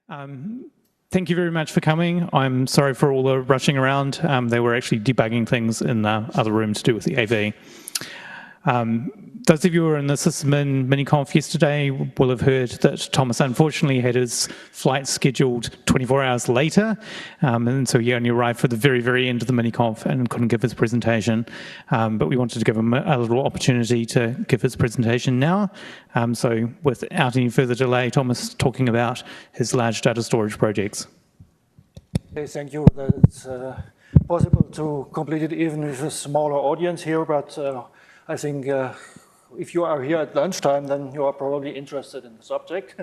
Thank you very much for coming. I'm sorry for all the rushing around. They were actually debugging things in the other room to do with the AV. Those of you who were in the SysMin mini-conf yesterday will have heard that Thomas unfortunately had his flight scheduled 24 hours later, and so he only arrived for the very, very end of the mini-conf and couldn't give his presentation. But we wanted to give him a little opportunity to give his presentation now. So without any further delay, Thomas talking about his large data storage projects. Okay, thank you. It's possible to complete it even with a smaller audience here, but I think if you are here at lunchtime, then you are probably interested in the subject.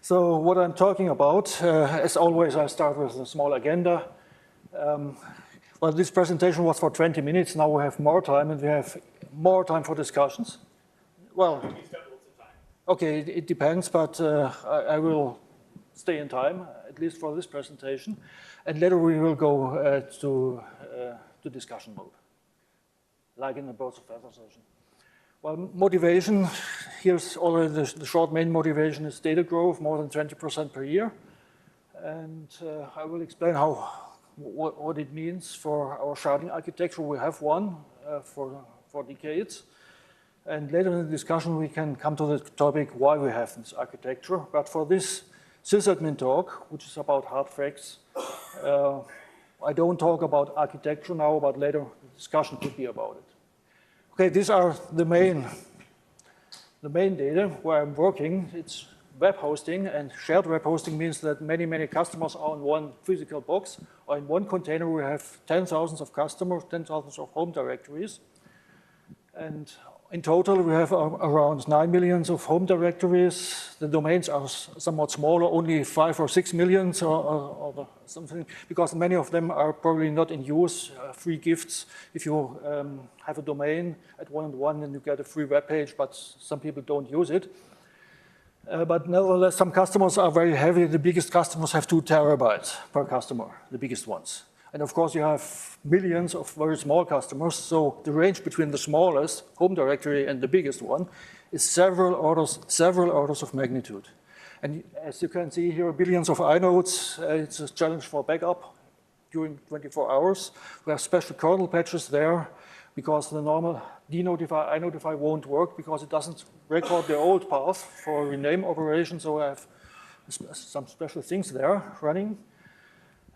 So what I'm talking about, as always, I start with a small agenda. Well, this presentation was for 20 minutes. Now we have more time, and we have more time for discussions. Well, okay, it depends, but I will stay in time, at least for this presentation. And later we will go to discussion mode, like in the Birds of Feather session. Well, motivation, here's already the short main motivation is data growth, more than 20% per year. And I will explain what it means for our sharding architecture. We have one for decades. And later in the discussion, we can come to the topic why we have this architecture. But for this sysadmin talk, which is about hard facts, I don't talk about architecture now, but later the discussion could be about it. Okay, these are the main data where I'm working. It's web hosting, and shared web hosting means that many customers are on one physical box, or in one container we have 10,000 of customers, 10,000 of home directories. And in total, we have around 9 million of home directories. The domains are somewhat smaller, only 5 or 6 million or something, because many of them are probably not in use, free gifts. If you have a domain at 1&1, then you get a free web page, but some people don't use it. But nevertheless, some customers are very heavy. The biggest customers have 2 terabytes per customer, the biggest ones. And of course, you have millions of very small customers, so the range between the smallest home directory and the biggest one is several orders of magnitude. And as you can see here, billions of inodes. It's a challenge for backup during 24 hours. We have special kernel patches there because the normal denotify, inotify won't work because it doesn't record the old path for rename operation, so I have some special things there running.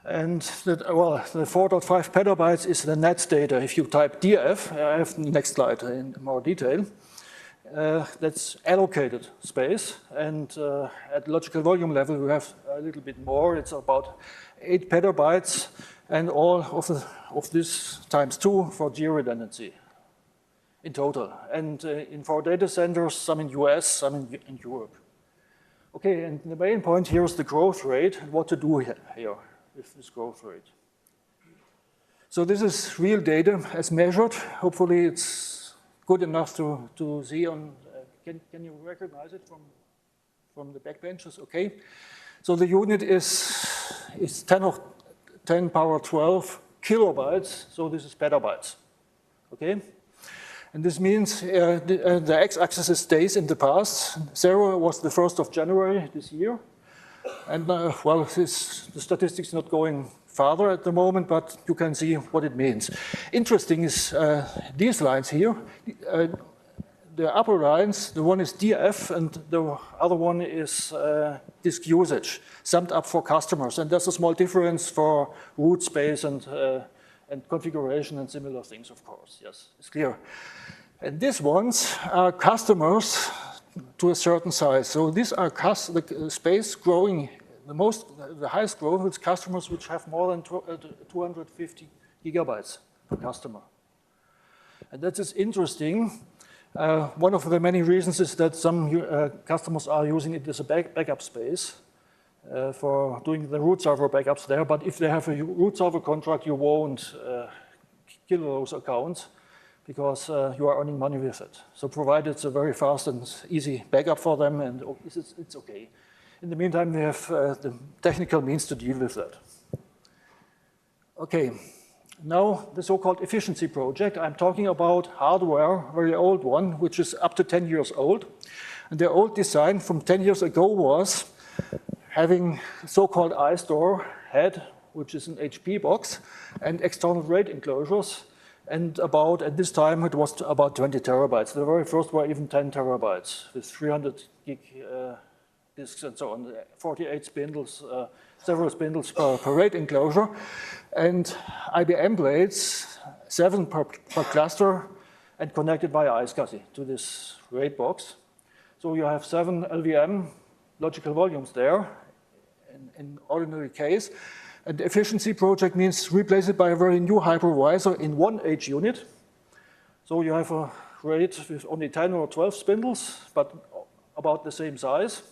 And the 4.5 petabytes is the net data. If you type df, I have the next slide in more detail, that's allocated space. And at logical volume level, we have a little bit more. It's about 8 petabytes, and all of this times 2 for geo-redundancy in total. And in 4 data centers, some in US, some in Europe. Okay, and the main point here is the growth rate and what to do here with this growth rate. So this is real data as measured. Hopefully it's good enough to see on, can you recognize it from the backbenches? Okay. So the unit is 10 power 12 kilobytes, so this is petabytes, okay? And this means the x-axis is days in the past. 0 was the 1st of January this year. And well, the statistics not going farther at the moment, but you can see what it means. Interesting is these lines here. The upper lines, the one is DF, and the other one is disk usage, summed up for customers. And there's a small difference for root space and configuration and similar things, of course. Yes, it's clear. And these ones are customers to a certain size. So these are the space growing, the highest growth is customers which have more than 250 gigabytes per customer. And that is interesting. One of the many reasons is that some customers are using it as a backup space for doing the root server backups there. But if they have a root server contract, you won't kill those accounts, because you are earning money with it. So provided it's a very fast and easy backup for them, and it's okay. In the meantime, they have the technical means to deal with that. Okay, now the so-called efficiency project. I'm talking about hardware, very old one, which is up to 10 years old. And the old design from 10 years ago was having so-called iStore head, which is an HP box, and external RAID enclosures. And at this time, it was about 20 terabytes. The very first were even 10 terabytes with 300 gig disks and so on, 48 spindles, several spindles per RAID enclosure, and IBM blades, 7 per cluster, and connected via iSCSI to this RAID box. So you have 7 LVM logical volumes there in ordinary case. And the efficiency project means replace it by a very new hypervisor in one H unit. So you have a RAID with only 10 or 12 spindles, but about the same size.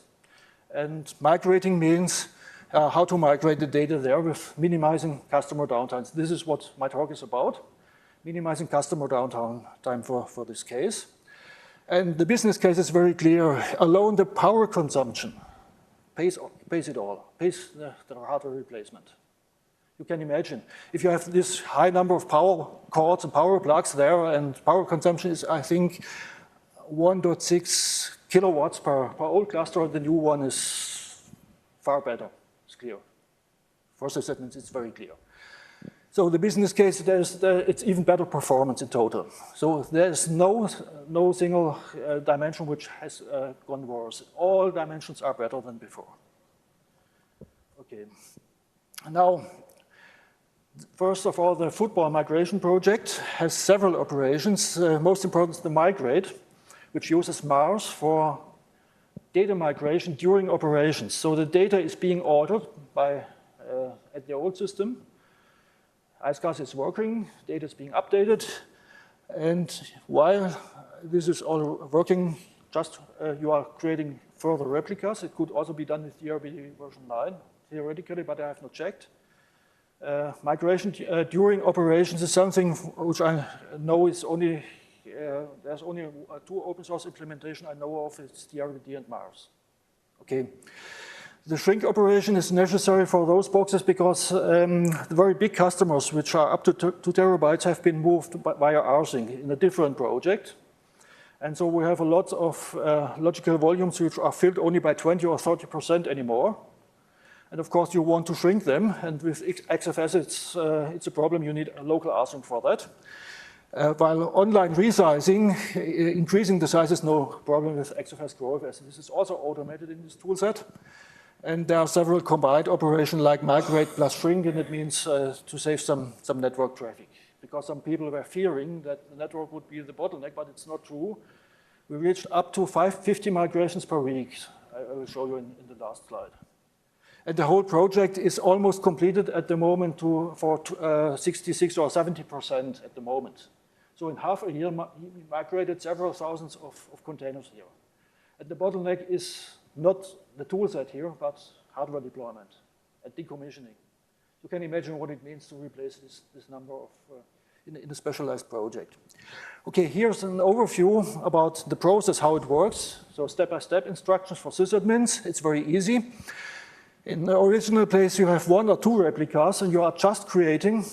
And migrating means how to migrate the data there with minimizing customer downtimes. This is what my talk is about, minimizing customer downtime for this case. And the business case is very clear. Alone the power consumption pays it all, pays the hardware replacement. You can imagine, if you have this high number of power cords and power plugs there, and power consumption is, I think, 1.6 kilowatts per old cluster, the new one is far better, it's clear. For sysadmins, it's very clear. So the business case, it's even better performance in total. So there's no single dimension which has gone worse. All dimensions are better than before. Okay. Now, first of all, the football migration project has several operations. Most important is the migrate, which uses MARS for data migration during operations. So the data is being ordered at the old system. iSCSI is working, data is being updated, and while this is all working, you are creating further replicas. It could also be done with DRB version 9, theoretically, but I have not checked. Migration during operations is something which I know is only, there's only 2 open source implementation I know of, it's DRBD and MARS. Okay. The shrink operation is necessary for those boxes because the very big customers, which are up to 2 terabytes, have been moved via rsync in a different project. And so we have a lot of logical volumes which are filled only by 20 or 30% anymore. And of course, you want to shrink them. And with XFS, it's a problem. You need a local rsync for that. While online resizing, increasing the size is no problem with XFS GrowFS. This is also automated in this toolset. And there are several combined operations like migrate plus shrink, and it means to save some network traffic. Because some people were fearing that the network would be the bottleneck, but it's not true. We reached up to 550 migrations per week. I will show you in the last slide. And the whole project is almost completed at the moment for 66 or 70% at the moment. So in half a year, we migrated several thousands of containers here. And the bottleneck is not the toolset here, but hardware deployment and decommissioning. You can imagine what it means to replace this number of in a specialized project. Okay, here's an overview about the process, how it works. So step-by-step instructions for sysadmins. It's very easy. In the original place, you have 1 or 2 replicas, and you are just creating.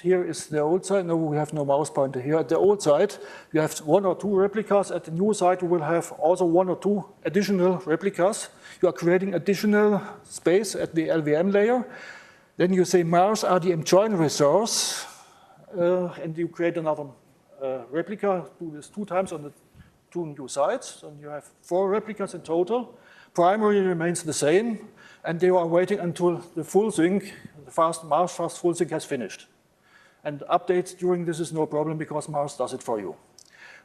Here is the old side. No, we have no mouse pointer here. At the old side, you have 1 or 2 replicas. At the new side, you will have also 1 or 2 additional replicas. You are creating additional space at the LVM layer. Then you say MARS RDM join resource, and you create another replica. Do this 2 times on the 2 new sides, and you have 4 replicas in total. Primary remains the same, and they are waiting until the full sync, the MARS fast full sync has finished. And updates during this is no problem because MARS does it for you.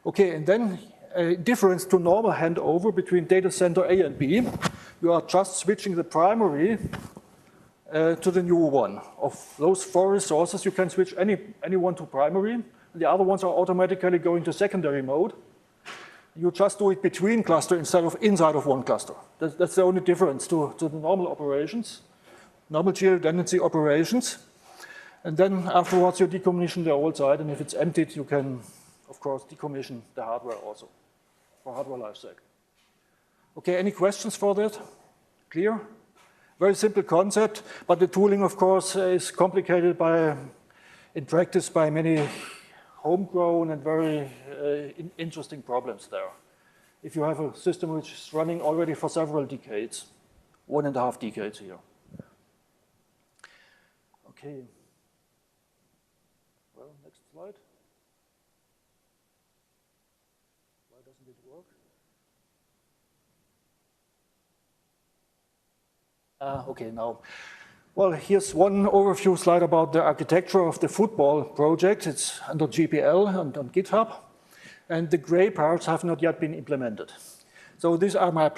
Okay, and then a difference to normal handover between data center A and B. You are just switching the primary to the new one. Of those 4 resources, you can switch any one to primary. The other ones are automatically going to secondary mode. You just do it between clusters instead of inside of one cluster. That's the only difference to the normal operations, normal geo-redundancy operations. And then afterwards, you decommission the old side, and if it's emptied, you can, of course, decommission the hardware also for hardware lifecycle. Okay, any questions for that? Clear? Very simple concept, but the tooling, of course, is complicated in practice by many homegrown and very interesting problems there. If you have a system which is running already for several decades. 1.5 decades here. Okay. Well, next slide. Why doesn't it work? Okay, now. Well, here's one overview slide about the architecture of the football project. It's under GPL and on GitHub. And the gray parts have not yet been implemented. So these are my,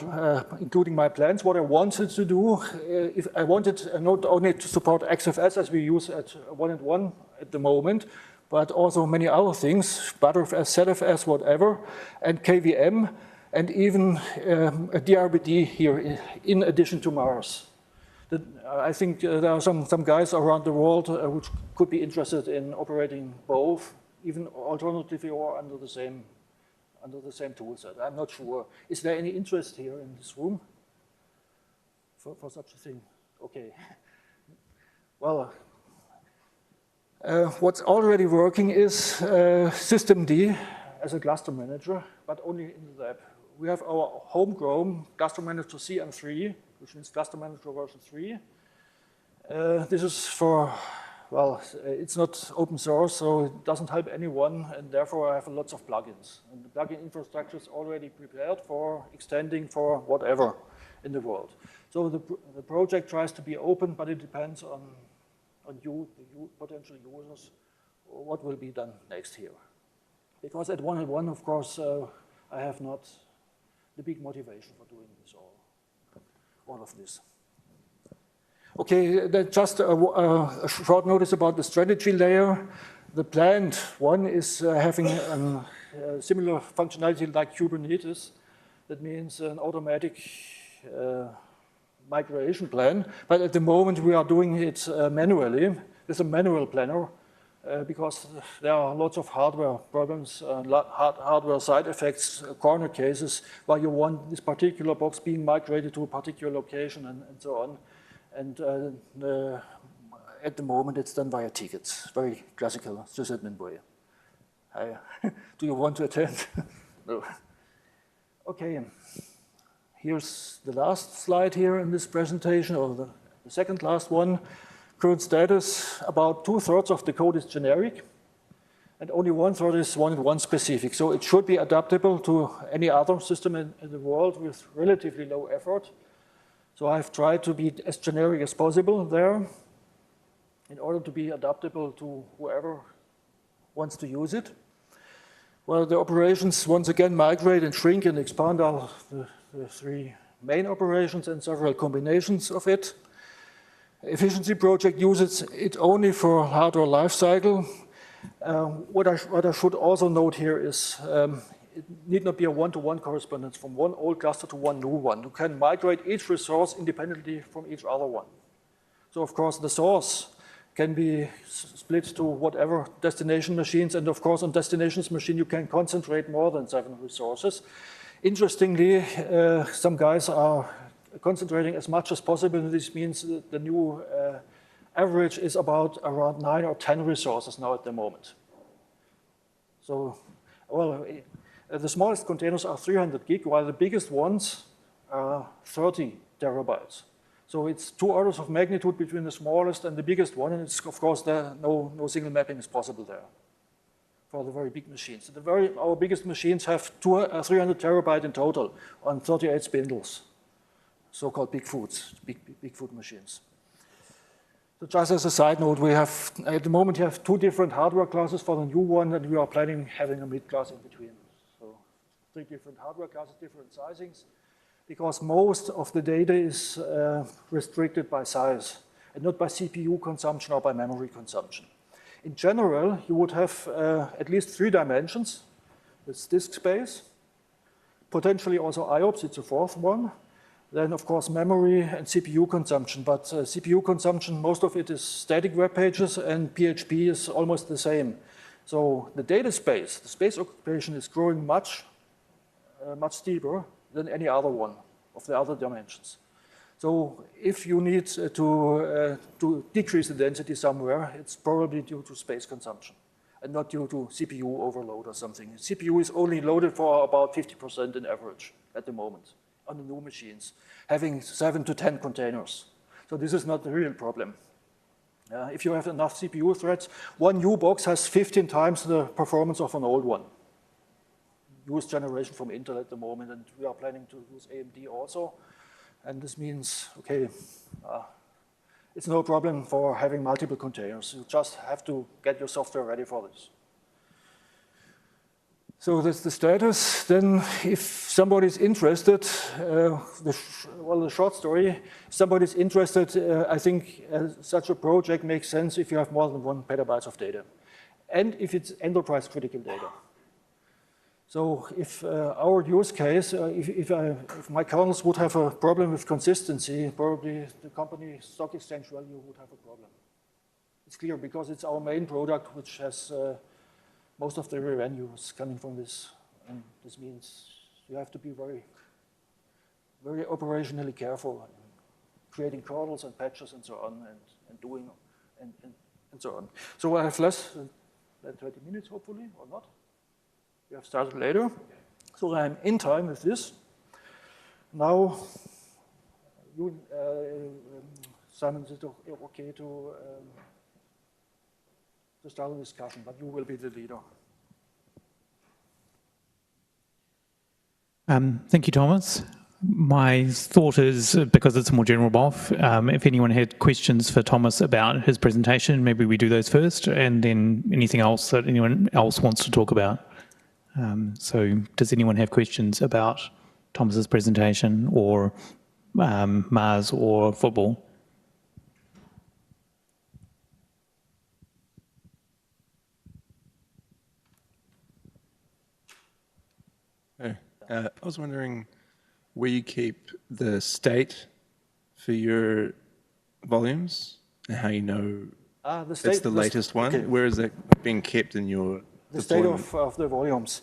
including my plans, what I wanted to do. If I wanted not only to support XFS as we use at 1.1 at the moment, but also many other things, ButterFS, ZFS, whatever, and KVM, and even a DRBD here in addition to Mars. I think there are some guys around the world which could be interested in operating both, even alternatively or under the same tool set. I'm not sure. Is there any interest here in this room for such a thing? Okay. Well, what's already working is systemd as a cluster manager, but only in the lab. We have our homegrown cluster manager CM3, which means cluster manager version 3. This is for, well, it's not open source, so it doesn't help anyone, and therefore I have lots of plugins. And the plugin infrastructure is already prepared for extending for whatever in the world. So the project tries to be open, but it depends on you, the potential users, what will be done next here. Because at 1.1, of course, I have not the big motivation for doing this all of this. Okay, just a short notice about the strategy layer. The planned one is having a similar functionality like Kubernetes. That means an automatic migration plan. But at the moment, we are doing it manually with a manual planner because there are lots of hardware problems, hardware side effects, corner cases, where you want this particular box being migrated to a particular location and so on. And at the moment, it's done via tickets, very classical sysadmin way. Do you want to attend? No. Okay, here's the last slide here in this presentation, or the second last one. Current status, about 2/3 of the code is generic, and only 1/3 is 1.1 specific. So it should be adaptable to any other system in the world with relatively low effort. So I've tried to be as generic as possible there in order to be adaptable to whoever wants to use it. Well, the operations once again migrate and shrink and expand are the three main operations and several combinations of it. Efficiency project uses it only for hardware lifecycle. What I should also note here is it need not be a one-to-one correspondence from one old cluster to one new one. You can migrate each resource independently from each other one. So of course the source can be split to whatever destination machines, and of course on destinations machine you can concentrate more than 7 resources. Interestingly, some guys are concentrating as much as possible. This means that the new average is about around 9 or 10 resources now at the moment. So, well, the smallest containers are 300 gig, while the biggest ones are 30 terabytes. So it's 2 orders of magnitude between the smallest and the biggest one, and it's, of course, no single mapping is possible there for the very big machines. Our biggest machines have 300 terabyte in total on 38 spindles, so-called big food machines. So just as a side note, we have, at the moment, you have 2 different hardware classes for the new one, and we are planning having a mid-class in between. So 3 different hardware classes, different sizings, because most of the data is restricted by size and not by CPU consumption or by memory consumption. In general, you would have at least 3 dimensions. It's disk space, potentially also IOPS, it's a 4th one. Then, of course, memory and CPU consumption. But CPU consumption, most of it is static web pages, and PHP is almost the same. So the data space, the space occupation is growing much steeper than any other one of the other dimensions. So if you need to decrease the density somewhere, it's probably due to space consumption and not due to CPU overload or something. CPU is only loaded for about 50% in average at the moment on the new machines, having 7 to 10 containers. So this is not the real problem. If you have enough CPU threads, one new box has 15 times the performance of an old one. Newest generation from Intel at the moment, and we are planning to use AMD also. And this means, okay, it's no problem for having multiple containers. You just have to get your software ready for this. So that's the status. Then if somebody's interested, the short story, if somebody's interested, I think such a project makes sense if you have more than 1 petabyte of data. And if it's enterprise critical data. So if our use case, if my kernels would have a problem with consistency, probably the company stock exchange value would have a problem. It's clear because it's our main product which has most of the revenues coming from this. And this means you have to be very, very operationally careful in creating kernels and patches and so on and doing and so on. So I have less than 20 minutes hopefully, or not. We have started later. So I'm in time with this. Now, you, Simon, is it okay to start a discussion, but you will be the leader. Thank you, Thomas. My thought is, because it's a more general BOF, if anyone had questions for Thomas about his presentation, maybe we do those first, and then anything else that anyone else wants to talk about. So does anyone have questions about Thomas's presentation or Mars or football? Hey, I was wondering where you keep the state for your volumes and how you know it's the latest one. Okay. Where is that being kept in your the state of the volumes?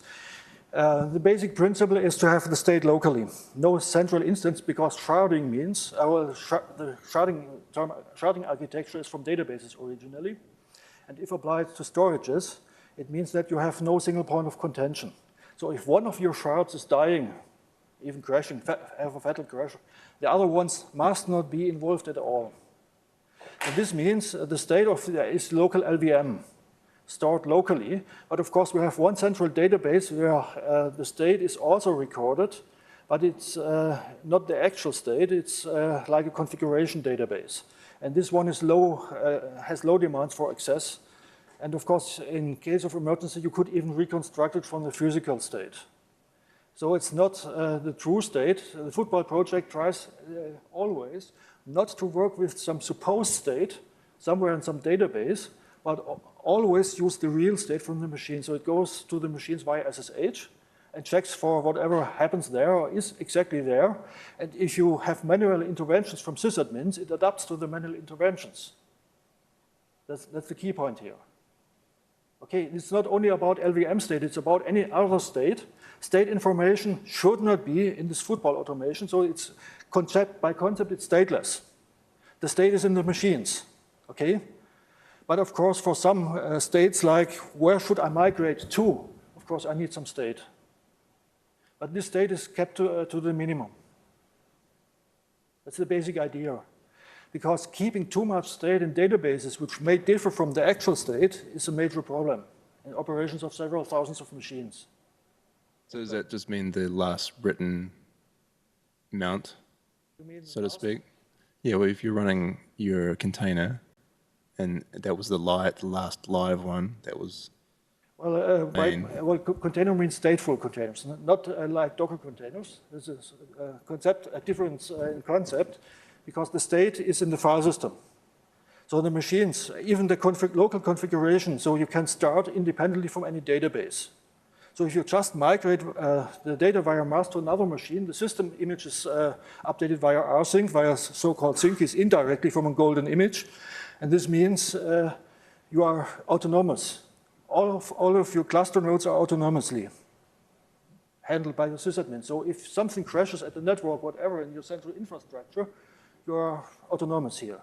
The basic principle is to have the state locally. No central instance, because sharding means the sharding architecture is from databases originally. And if applied to storages, it means that you have no single point of contention. So if one of your shards is dying, even crashing, have a fatal crash, the other ones must not be involved at all. And this means the state is local LVM, stored locally. But of course, we have one central database where the state is also recorded, but it's not the actual state. It's like a configuration database. And this one is has low demands for access. And of course, in case of emergency, you could even reconstruct it from the physical state. So it's not the true state. The football project tries always not to work with some supposed state somewhere in some database, but always use the real state from the machine. So it goes to the machines via SSH and checks for whatever happens there or is exactly there. And if you have manual interventions from sysadmins, it adapts to the manual interventions. That's the key point here. Okay, it's not only about LVM state, it's about any other state. State information should not be in this football automation, so it's by concept, it's stateless. The state is in the machines, okay? But of course, for some states like, where should I migrate to? Of course, I need some state. But this state is kept to the minimum. That's the basic idea. Because keeping too much state in databases, which may differ from the actual state, is a major problem in operations of several thousands of machines. So does that just mean the last written amount, so to speak? Yeah, well, if you're running your container, and that was the last live one, that was container means stateful containers, not like Docker containers. This is a difference in concept, because the state is in the file system. So the machines, even the local configuration, so you can start independently from any database. So if you just migrate the data via Mars to another machine, the system image is updated via rsync, via so-called sync is indirectly from a golden image. And this means you are autonomous. All of your cluster nodes are autonomously handled by the sysadmin. So if something crashes at the network, whatever, in your central infrastructure, you are autonomous here.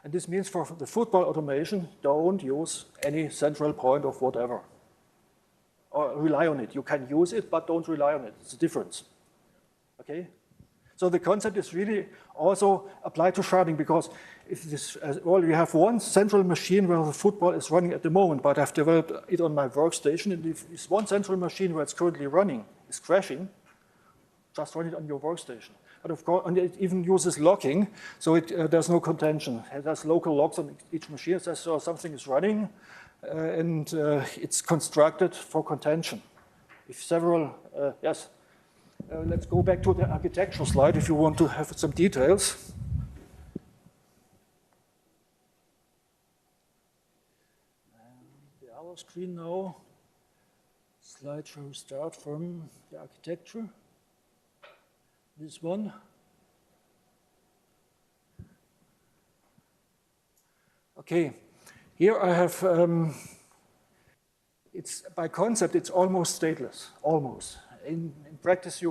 And this means for the football automation, don't use any central point of whatever. Or rely on it. You can use it, but don't rely on it. It's a difference. Okay? So the concept is really also applied to sharding, because if this, well, you have one central machine where the football is running at the moment, but I've developed it on my workstation, and if it's one central machine where it's currently running is crashing, just run it on your workstation. But of course, and it even uses locking, so there's no contention. It has local locks on each machine. It says so something is running, and it's constructed for contention. If several, yes. Let's go back to the architecture slide if you want to have some details. The other screen now. Slideshow start from the architecture. This one. Okay, here I have, it's by concept, it's almost stateless, almost. In practice,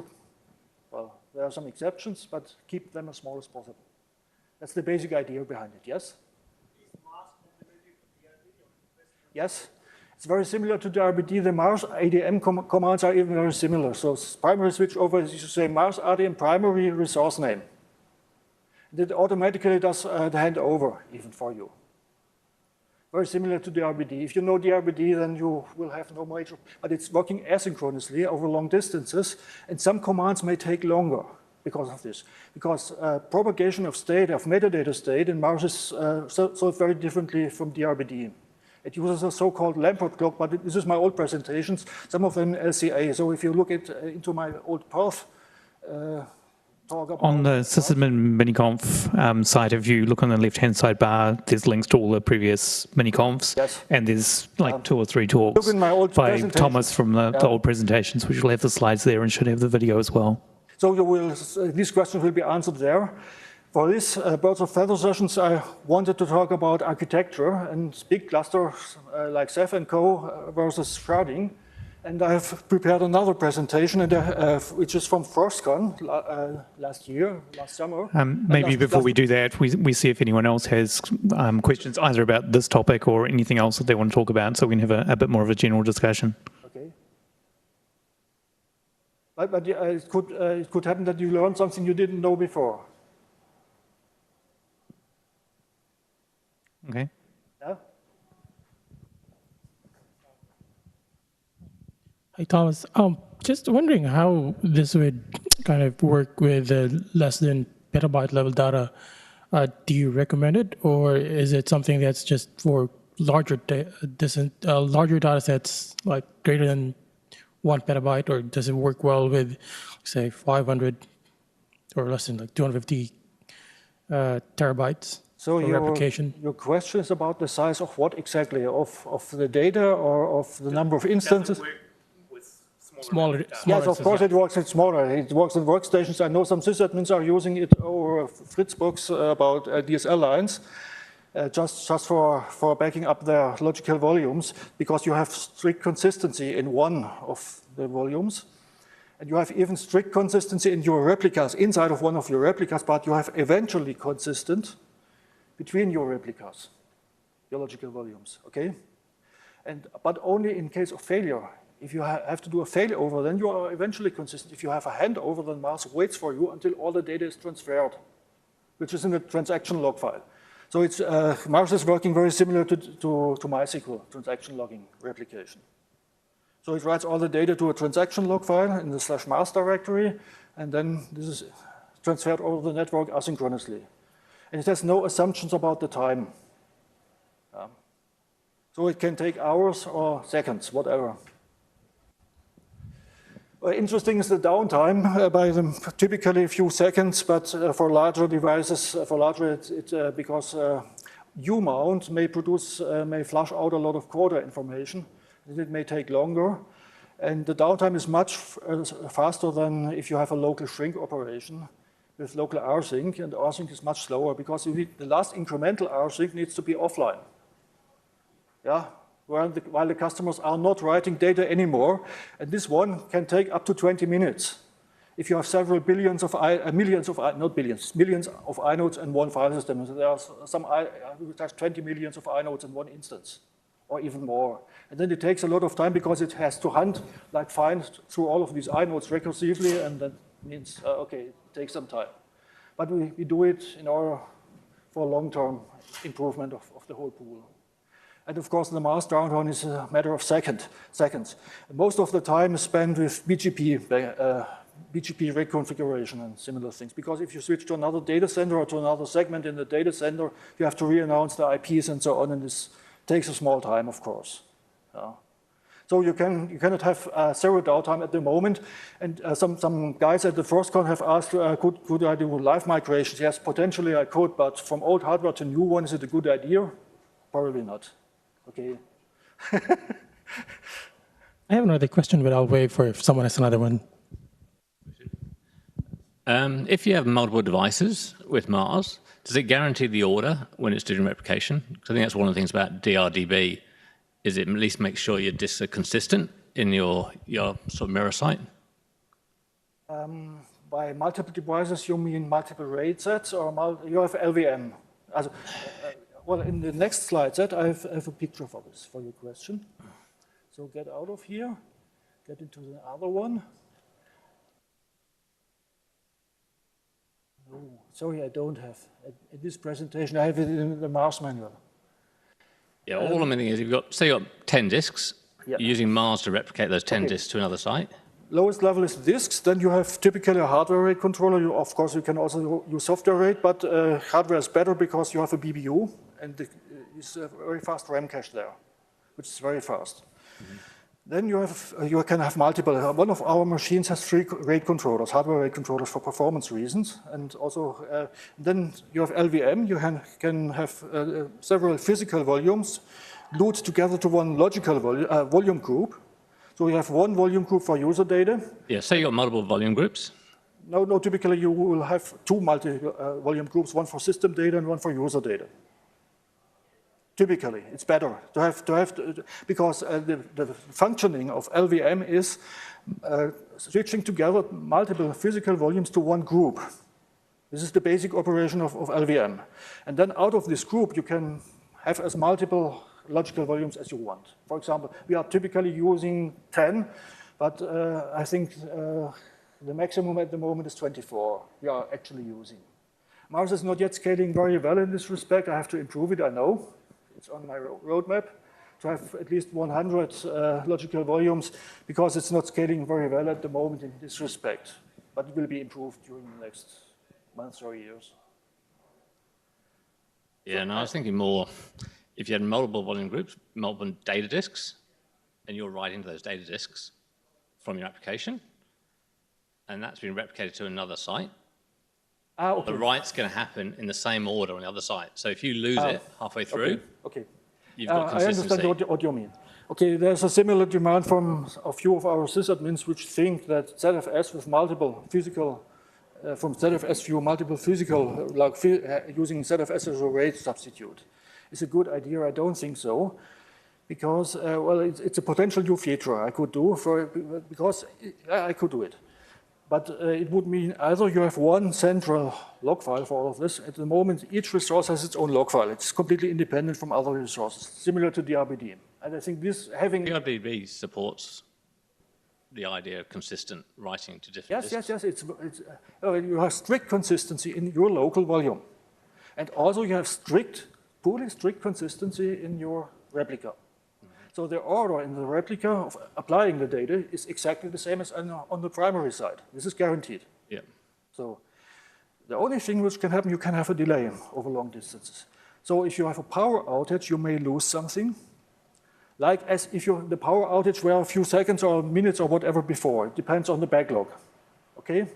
well, there are some exceptions, but keep them as small as possible. That's the basic idea behind it, yes? Yes, it's very similar to the RBD. The Mars ADM commands are even very similar. So primary switch over is, you say Mars ADM primary resource name. And it automatically does the handover even for you. Very similar to the RBD. If you know the RBD, then you will have no major, but it's working asynchronously over long distances, and some commands may take longer because of this. Because propagation of state, of metadata state in Mars is solved very differently from the RBD. It uses a so-called Lamport clock, but this is my old presentations, some of them LCA. So if you look into my old path, on the SysAdmin miniconf site, if you look on the left-hand side bar, there's links to all the previous miniconfs, yes. And there's like 2 or 3 talks by Thomas from the old presentations, which will have the slides there and should have the video as well. So you will, these questions will be answered there. For this Birds of Feather sessions, I wanted to talk about architecture and big clusters like Ceph and Co. versus sharding. And I have prepared another presentation, which is from FirstCon last summer. Maybe before we do that, we see if anyone else has questions either about this topic or anything else that they want to talk about, so we can have a bit more of a general discussion. Okay. But it could happen that you learned something you didn't know before. Okay. Yeah. Hi, Thomas. Just wondering how this would kind of work with less than petabyte level data. Do you recommend it, or is it something that's just for larger data sets, like greater than 1 petabyte, or does it work well with, say, 500 or less than like 250 terabytes? So replication. Your question is about the size of what exactly? Of the data or of the number of instances? Smaller yes, of course it works in smaller. It works in workstations. I know some sysadmins are using it over Fritzbox about DSL lines, just for backing up their logical volumes, because you have strict consistency in one of the volumes. And you have even strict consistency in your replicas, inside of one of your replicas, but you have eventually consistent between your replicas, your logical volumes, okay? But only in case of failure. If you have to do a failover, then you are eventually consistent. If you have a handover, then Mars waits for you until all the data is transferred, which is in the transaction log file. So it's, Mars is working very similar to MySQL, transaction logging replication. So it writes all the data to a transaction log file in the /mars directory, and then this is transferred over the network asynchronously. And it has no assumptions about the time. So it can take hours or seconds, whatever. Interesting is the downtime, by typically a few seconds, but for larger devices, because U-mount may flush out a lot of quota information, and it may take longer. And the downtime is much faster than if you have a local shrink operation with local rsync, and rsync is much slower because the last incremental rsync needs to be offline. Yeah. While the customers are not writing data anymore, and this one can take up to 20 minutes. If you have several millions of inodes in one file system, so there are some which has 20 millions of inodes in one instance, or even more. And then it takes a lot of time because it has to hunt, like find through all of these inodes recursively, and then means, okay, it takes some time. But we do it in order for long-term improvement of the whole pool. And of course, the Mars downtime is a matter of seconds. Most of the time is spent with BGP reconfiguration and similar things. Because if you switch to another data center or to another segment in the data center, you have to re-announce the IPs and so on, and this takes a small time, of course. So you cannot have zero downtime at the moment. And some guys at the FirstCon have asked, could I do live migrations? Yes, potentially I could, but from old hardware to new one, is it a good idea? Probably not. Okay. I have another question, but I'll wait for if someone has another one. If you have multiple devices with Mars, does it guarantee the order when it's doing replication? Because I think that's one of the things about DRDB, is it at least makes sure your disks are consistent in your sort of mirror site? By multiple devices, you mean multiple RAID sets, or you have LVM? Well, in the next slide set, I have a picture for this, for your question. So get out of here, get into the other one. No, sorry, I don't have. In this presentation, I have it in the Mars manual. Yeah, all I'm thinking is you've got, say you got 10 disks, yeah. You're using Mars to replicate those 10 disks to another site. Lowest level is disks, then you have typically a hardware RAID controller. Of course, you can also use software RAID, but hardware is better because you have a BBU, and it's a very fast RAM cache there, which is very fast. Mm-hmm. Then you can have multiple. One of our machines has 3 RAID controllers, hardware RAID controllers for performance reasons, and also then you have LVM. You can have several physical volumes glued together to one logical volume group. So you have one volume group for user data. Yeah, so you got multiple volume groups. No, typically you will have 2 multi-volume groups, one for system data and one for user data. Typically, it's better to have because the functioning of LVM is switching together multiple physical volumes to one group. This is the basic operation of LVM. And then out of this group, you can have as multiple logical volumes as you want. For example, we are typically using 10, but I think the maximum at the moment is 24 we are actually using. Mars is not yet scaling very well in this respect. I have to improve it, I know. It's on my roadmap to have at least 100 logical volumes because it's not scaling very well at the moment in this respect. But it will be improved during the next months or years. Yeah, no, I was thinking more, if you had multiple volume groups, multiple data disks, and you're writing to those data disks from your application, and that's been replicated to another site, okay. The write's going to happen in the same order on the other site. So if you lose it halfway through, okay. You've got consistency. I understand what you mean. Okay, there's a similar demand from a few of our sysadmins which think that ZFS with multiple physical, from ZFS view, multiple physical, like using ZFS as a RAID substitute is a good idea. I don't think so. Because, well, it's a potential new feature I could do, because I could do it. But it would mean either you have one central log file for all of this. At the moment, each resource has its own log file. It's completely independent from other resources, similar to DRBD. And I think this having... DRBD supports the idea of consistent writing to different disks. Yes. You have strict consistency in your local volume. And also you have fully strict consistency in your replica. So the order in the replica of applying the data is exactly the same as on the primary side. This is guaranteed. Yeah. So the only thing which can happen, you can have a delay over long distances. So if you have a power outage, you may lose something. Like as if the power outage were a few seconds or minutes or whatever before. It depends on the backlog. Okay?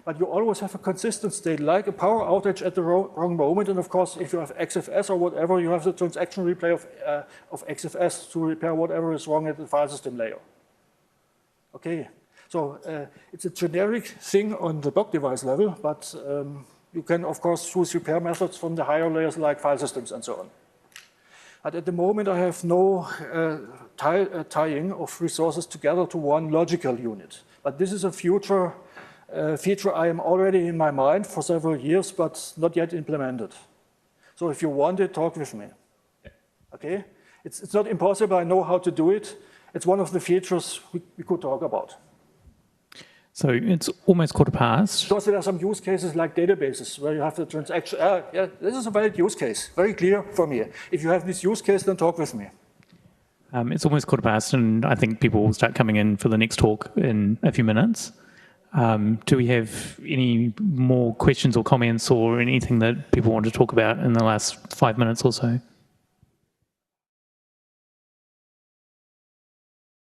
But you always have a consistent state, like a power outage at the wrong moment. And of course, if you have XFS or whatever, you have the transaction replay of XFS to repair whatever is wrong at the file system layer. Okay, so it's a generic thing on the block device level, but you can, of course, choose repair methods from the higher layers like file systems and so on. But at the moment, I have no tying of resources together to one logical unit. But this is a future feature I am already in my mind for several years, but not yet implemented. So if you want it, talk with me. Okay? It's not impossible. I know how to do it. It's one of the features we could talk about. So it's almost quarter past. Because there are some use cases like databases where you have the transaction. Yeah, this is a valid use case, very clear for me. If you have this use case, then talk with me. It's almost quarter past, and I think people will start coming in for the next talk in a few minutes. Do we have any more questions or comments or anything that people want to talk about in the last 5 minutes or so?